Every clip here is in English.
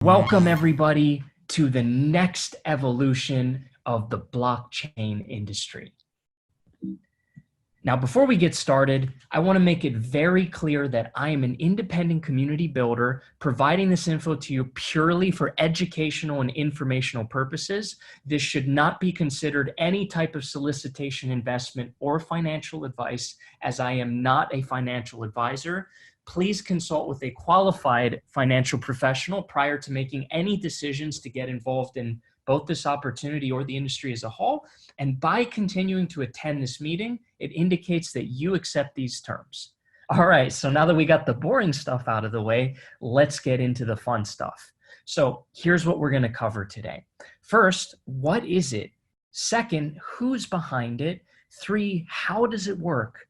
Welcome, everybody, to the next evolution of the blockchain industry. Now, before we get started, I want to make it very clear that I am an independent community builder providing this info to you purely for educational and informational purposes. This should not be considered any type of solicitation, investment, or financial advice, as I am not a financial advisor. Please consult with a qualified financial professional prior to making any decisions to get involved in both this opportunity or the industry as a whole. And by continuing to attend this meeting, it indicates that you accept these terms. All right, so now that we got the boring stuff out of the way, let's get into the fun stuff. So here's what we're going to cover today. First, what is it? Second, who's behind it? 3, how does it work?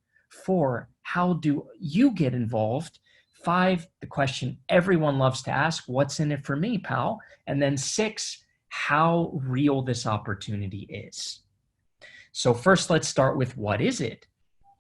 4, how do you get involved? 5, the question everyone loves to ask, what's in it for me, pal? And then 6, how real this opportunity is. So first, let's start with what is it?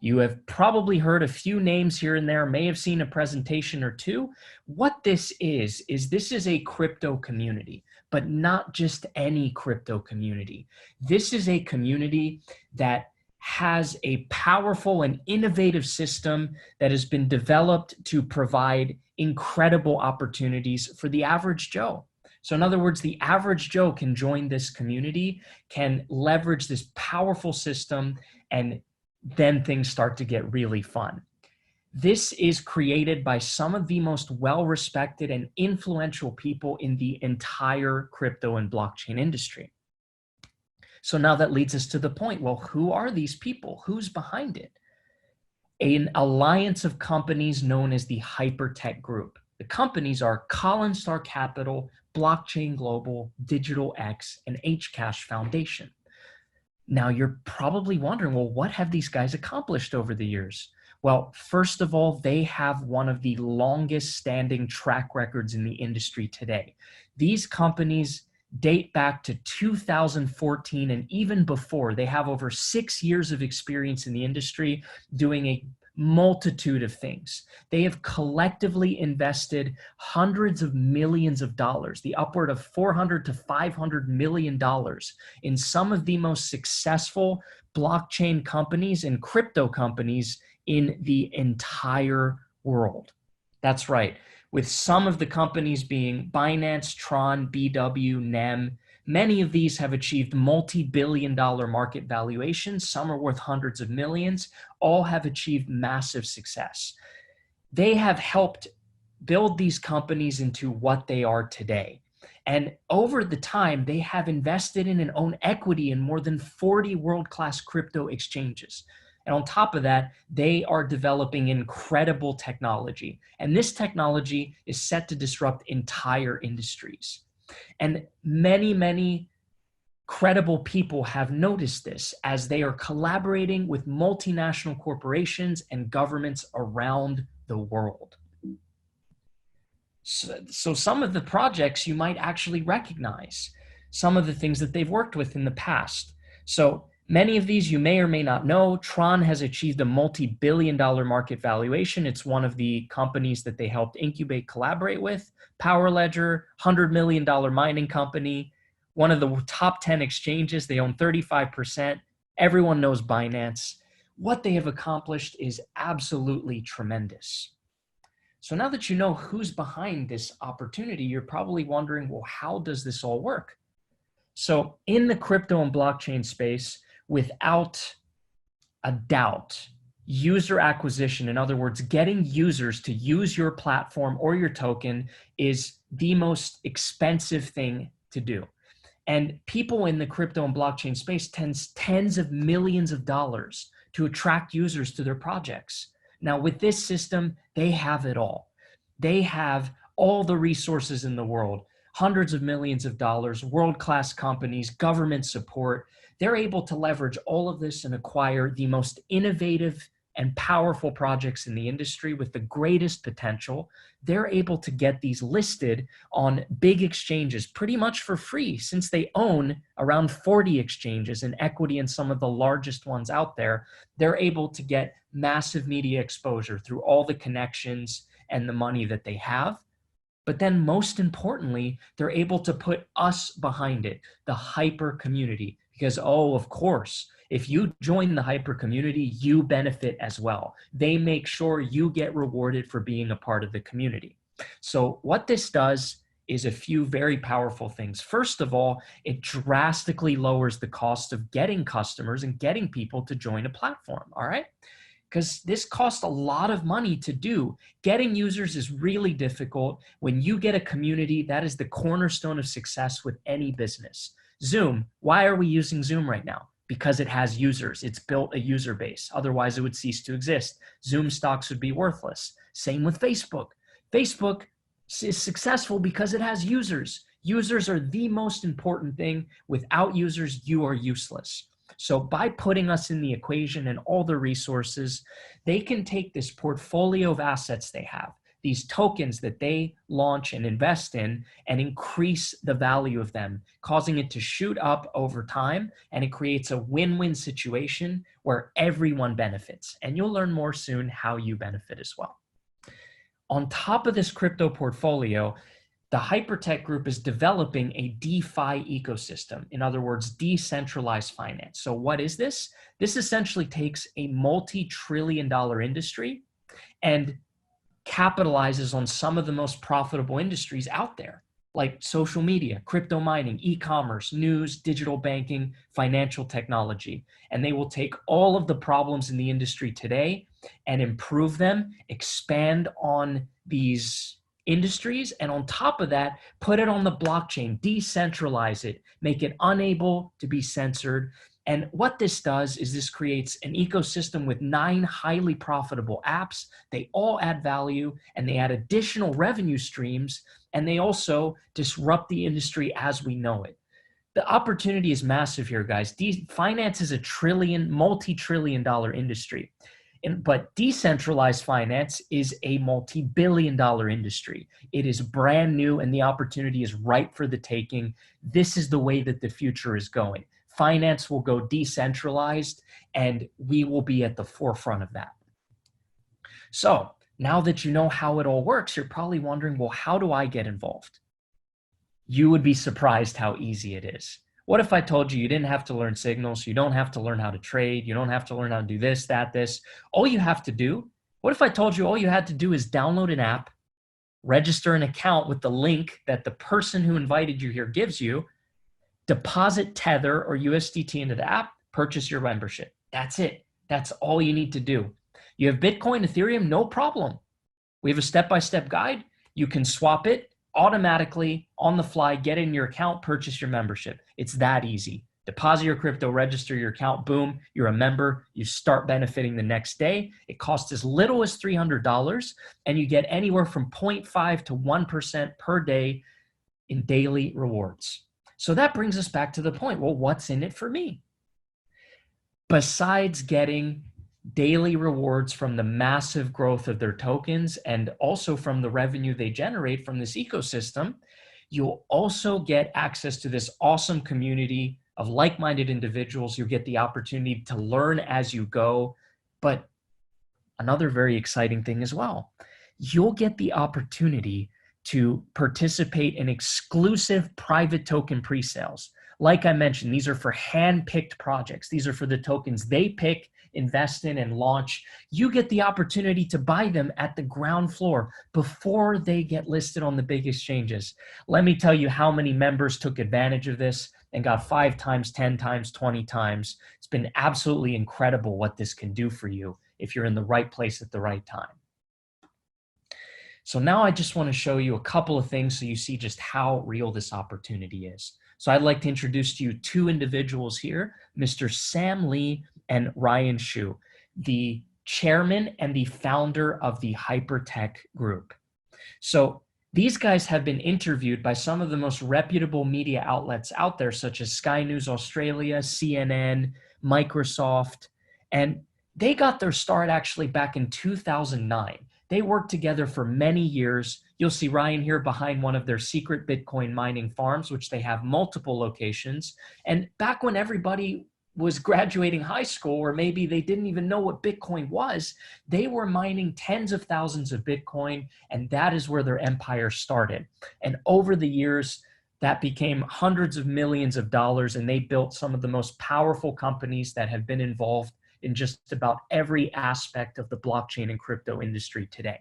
You have probably heard a few names here and there, may have seen a presentation or two. What this is this is a crypto community, but not just any crypto community. This is a community that has a powerful and innovative system that has been developed to provide incredible opportunities for the average Joe. So in other words, the average Joe can join this community, can leverage this powerful system, and then things start to get really fun. This is created by some of the most well-respected and influential people in the entire crypto and blockchain industry. So now that leads us to the point, well, who are these people? Who's behind it? An alliance of companies known as the Hypertech Group. The companies are Collinstar Capital, Blockchain Global, Digital X, and Hcash Foundation. Now you're probably wondering, well, what have these guys accomplished over the years? Well, first of all, they have one of the longest standing track records in the industry today. These companies date back to 2014 and even before. They have over 6 years of experience in the industry doing a multitude of things. They have collectively invested hundreds of millions of dollars, the upward of $400 to $500 million in some of the most successful blockchain companies and crypto companies in the entire world. That's right. With some of the companies being Binance, Tron, BW, NEM. Many of these have achieved multi-billion-dollar market valuations. Some are worth hundreds of millions. All have achieved massive success. They have helped build these companies into what they are today. And over the time, they have invested in and own equity in more than 40 world-class crypto exchanges. And on top of that, they are developing incredible technology. And this technology is set to disrupt entire industries. And many, many credible people have noticed this as they are collaborating with multinational corporations and governments around the world. So some of the projects you might actually recognize, some of the things that they've worked with in the past. So many of these you may or may not know. Tron has achieved a multi-billion-dollar market valuation. It's one of the companies that they helped incubate, collaborate with. PowerLedger, $100 million mining company, one of the top 10 exchanges. They own 35%. Everyone knows Binance. What they have accomplished is absolutely tremendous. So now that you know who's behind this opportunity, you're probably wondering, well, how does this all work? So in the crypto and blockchain space, without a doubt, user acquisition, in other words, getting users to use your platform or your token, is the most expensive thing to do. And people in the crypto and blockchain space tens of millions of dollars to attract users to their projects. Now, with this system, they have it all. They have all the resources in the world, hundreds of millions of dollars, world-class companies, government support. They're able to leverage all of this and acquire the most innovative and powerful projects in the industry with the greatest potential. They're able to get these listed on big exchanges pretty much for free, since they own around 40 exchanges and equity in some of the largest ones out there. They're able to get massive media exposure through all the connections and the money that they have. But then most importantly, they're able to put us behind it, the hyper community, because, oh, of course, if you join the hyper community, you benefit as well. They make sure you get rewarded for being a part of the community. So what this does is a few very powerful things. First of all, it drastically lowers the cost of getting customers and getting people to join a platform, all right? Because this costs a lot of money to do. Getting users is really difficult. When you get a community, that is the cornerstone of success with any business. Zoom, why are we using Zoom right now? Because it has users. It's built a user base. Otherwise, it would cease to exist. Zoom stocks would be worthless. Same with Facebook. Facebook is successful because it has users. Users are the most important thing. Without users, you are useless. So by putting us in the equation and all the resources, they can take this portfolio of assets they have, these tokens that they launch and invest in, and increase the value of them, causing it to shoot up over time. And it creates a win-win situation where everyone benefits. And you'll learn more soon how you benefit as well. On top of this crypto portfolio, the Hypertech Group is developing a DeFi ecosystem. In other words, decentralized finance. So what is this? This essentially takes a multi-trillion-dollar industry and capitalizes on some of the most profitable industries out there, like social media, crypto mining, e-commerce, news, digital banking, financial technology. And they will take all of the problems in the industry today and improve them, expand on these industries, and on top of that, put it on the blockchain, decentralize it, make it unable to be censored. And what this does is this creates an ecosystem with 9 highly profitable apps. They all add value and they add additional revenue streams, and they also disrupt the industry as we know it. The opportunity is massive here, guys. Finance is a multi-trillion-dollar industry. But decentralized finance is a multi-billion-dollar industry. It is brand new and the opportunity is ripe for the taking. This is the way that the future is going. Finance will go decentralized and we will be at the forefront of that. So now that you know how it all works, you're probably wondering, well, how do I get involved? You would be surprised how easy it is. What if I told you didn't have to learn signals, you don't have to learn how to trade, you don't have to learn how to do this, that, this. All you have to do, what if I told you all you had to do is download an app, register an account with the link that the person who invited you here gives you, deposit Tether or USDT into the app, purchase your membership. That's it. That's all you need to do. You have Bitcoin, Ethereum, no problem. We have a step-by-step guide. You can swap it automatically on the fly, get in your account, purchase your membership. It's that easy. Deposit your crypto, register your account, boom, you're a member. You start benefiting the next day. It costs as little as $300 and you get anywhere from 0.5 to 1% per day in daily rewards. So that brings us back to the point. Well, what's in it for me? Besides getting daily rewards from the massive growth of their tokens and also from the revenue they generate from this ecosystem, you'll also get access to this awesome community of like-minded individuals. You'll get the opportunity to learn as you go. But another very exciting thing as well, you'll get the opportunity to participate in exclusive private token pre-sales. Like I mentioned, these are for hand-picked projects. These are for the tokens they pick, invest in, and launch. You get the opportunity to buy them at the ground floor before they get listed on the big exchanges. Let me tell you how many members took advantage of this and got 5 times, 10 times, 20 times. It's been absolutely incredible what this can do for you if you're in the right place at the right time. So now I just want to show you a couple of things so you see just how real this opportunity is. So I'd like to introduce to you 2 individuals here, Mr. Sam Lee and Ryan Shu, the chairman and the founder of the Hypertech Group. So these guys have been interviewed by some of the most reputable media outlets out there, such as Sky News Australia, CNN, Microsoft, and they got their start actually back in 2009. They worked together for many years. You'll see Ryan here behind one of their secret Bitcoin mining farms, which they have multiple locations. And back when everybody was graduating high school, or maybe they didn't even know what Bitcoin was, they were mining tens of thousands of Bitcoin, and that is where their empire started. And over the years, that became hundreds of millions of dollars, and they built some of the most powerful companies that have been involved in just about every aspect of the blockchain and crypto industry today.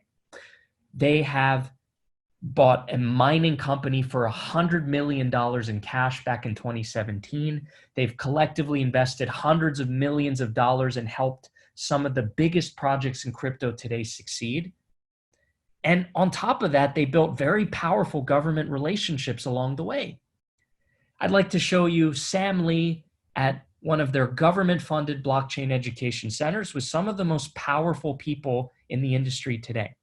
They have bought a mining company for $100 million in cash back in 2017. They've collectively invested hundreds of millions of dollars and helped some of the biggest projects in crypto today succeed. And on top of that, they built very powerful government relationships along the way. I'd like to show you Sam Lee at one of their government-funded blockchain education centers with some of the most powerful people in the industry today.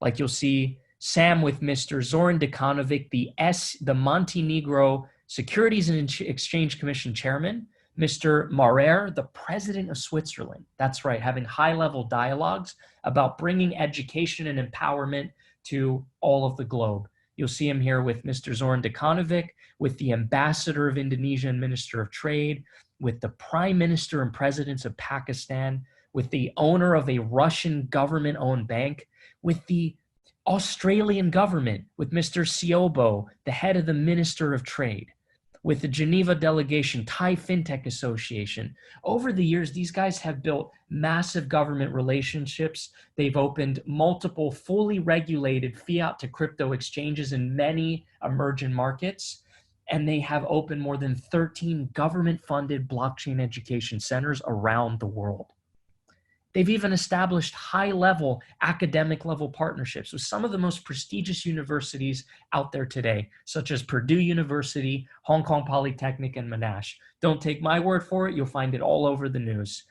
Like you'll see Sam with Mr. Zoran Dekanovic, the Montenegro Securities and Exchange Commission chairman, Mr. Maurer, the president of Switzerland. That's right, having high-level dialogues about bringing education and empowerment to all of the globe. You'll see him here with Mr. Zoran Dekanovic, with the ambassador of Indonesia and minister of trade, with the prime minister and presidents of Pakistan, with the owner of a Russian government-owned bank, with the Australian government, with Mr. Siobo, the head of the Minister of Trade, with the Geneva delegation, Thai FinTech Association. Over the years, these guys have built massive government relationships. They've opened multiple fully regulated fiat to crypto exchanges in many emerging markets. And they have opened more than 13 government-funded blockchain education centers around the world. They've even established high-level, academic-level partnerships with some of the most prestigious universities out there today, such as Purdue University, Hong Kong Polytechnic, and Monash. Don't take my word for it. You'll find it all over the news.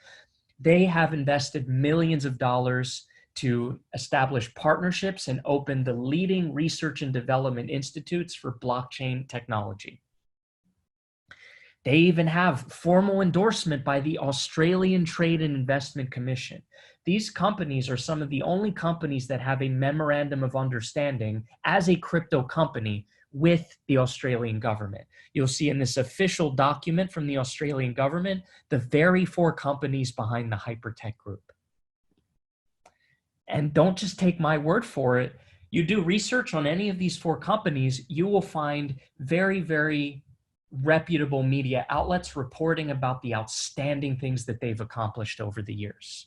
They have invested millions of dollars to establish partnerships and open the leading research and development institutes for blockchain technology. They even have formal endorsement by the Australian Trade and Investment Commission. These companies are some of the only companies that have a memorandum of understanding as a crypto company with the Australian government. You'll see in this official document from the Australian government, the very 4 companies behind the Hypertech Group. And don't just take my word for it. You do research on any of these 4 companies, you will find very, very reputable media outlets reporting about the outstanding things that they've accomplished over the years.